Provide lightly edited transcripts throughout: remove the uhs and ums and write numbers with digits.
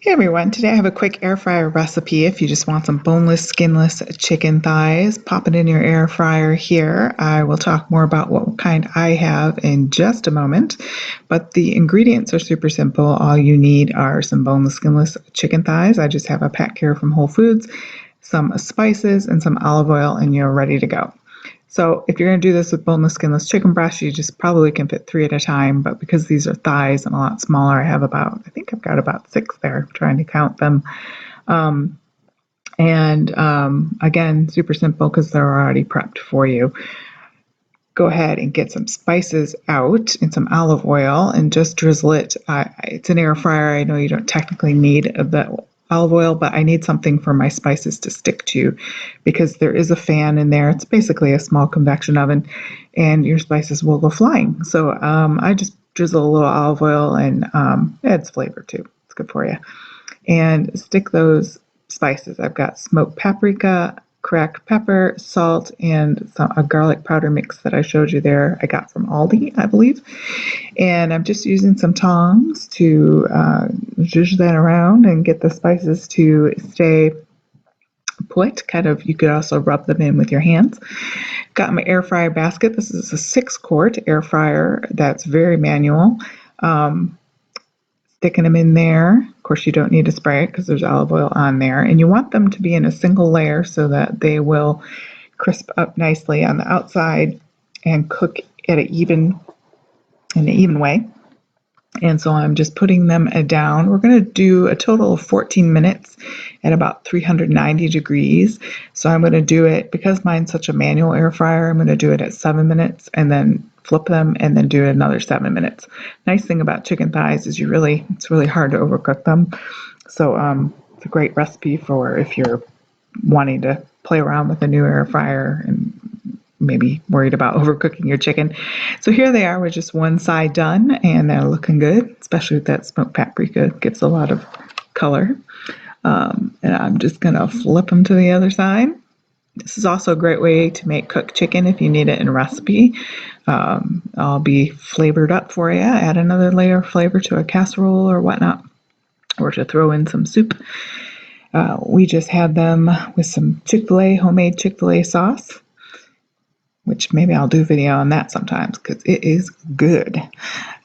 Hey everyone, today I have a quick air fryer recipe. If you just want some boneless, skinless chicken thighs, pop it in your air fryer here. I will talk more about what kind I have in just a moment, but the ingredients are super simple. All you need are some boneless, skinless chicken thighs. I just have a pack here from Whole Foods, some spices, and some olive oil, and you're ready to go. So if you're going to do this with boneless, skinless chicken breast, you just probably can fit 3 at a time. But because these are thighs and a lot smaller, I think I've got about 6 there, trying to count them. Again, super simple because they're already prepped for you. Go ahead and get some spices out and some olive oil and just drizzle it. It's an air fryer. I know you don't technically need the olive oil, but I need something for my spices to stick to because there is a fan in there. It's basically a small convection oven and your spices will go flying. So I just drizzle a little olive oil and adds flavor too. It's good for you. And stick those spices. I've got smoked paprika, cracked pepper, salt, and a garlic powder mix that I showed you there. I got from Aldi, I believe. And I'm just using some tongs to zhuzh that around and get the spices to stay put. You could also rub them in with your hands. Got my air fryer basket. This is a 6-quart air fryer that's very manual. Sticking them in there. Of course, you don't need to spray it because there's olive oil on there. And you want them to be in a single layer so that they will crisp up nicely on the outside and cook at in an even way. And so I'm just putting them down. We're going to do a total of 14 minutes at about 390 degrees. So I'm going to do it, because mine's such a manual air fryer, I'm going to do it at 7 minutes and then flip them and then do another 7 minutes. Nice thing about chicken thighs is it's really hard to overcook them. So it's a great recipe for if you're wanting to play around with a new air fryer and maybe worried about overcooking your chicken. So here they are with just one side done, and they're looking good, especially with that smoked paprika. It gives a lot of color. And I'm just going to flip them to the other side. This is also a great way to make cooked chicken if you need it in a recipe. I'll be flavored up for you. Add another layer of flavor to a casserole or whatnot, or to throw in some soup. We just had them with some Chick-fil-A, homemade Chick-fil-A sauce, which maybe I'll do a video on that sometimes because it is good.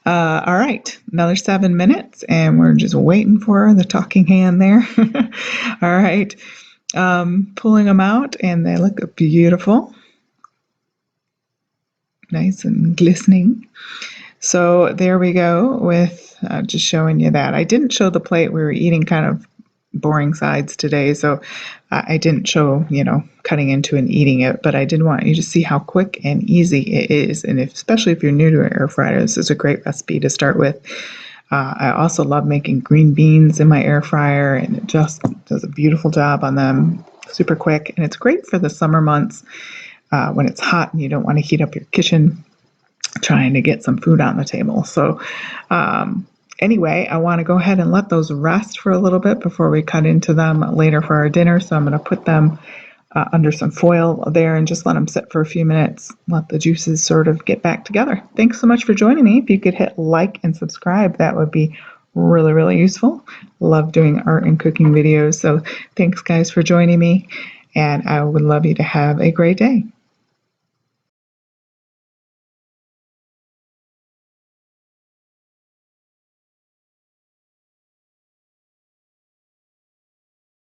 All right, another 7 minutes, and we're just waiting for the talking hand there. All right, pulling them out, and they look beautiful. Nice and glistening. So there we go with just showing you that. I didn't show the plate. We were eating kind of boring sides today, so I didn't show, cutting into and eating it, but I did want you to see how quick and easy it is. And especially if you're new to an air fryer, this is a great recipe to start with. I also love making green beans in my air fryer, and it just does a beautiful job on them. Super quick, and it's great for the summer months when it's hot and you don't want to heat up your kitchen trying to get some food on the table. So anyway, I want to go ahead and let those rest for a little bit before we cut into them later for our dinner. So I'm going to put them under some foil there and just let them sit for a few minutes, let the juices sort of get back together. Thanks so much for joining me. If you could hit like and subscribe, that would be really, really useful. Love doing art and cooking videos. So thanks guys for joining me, and I would love you to have a great day.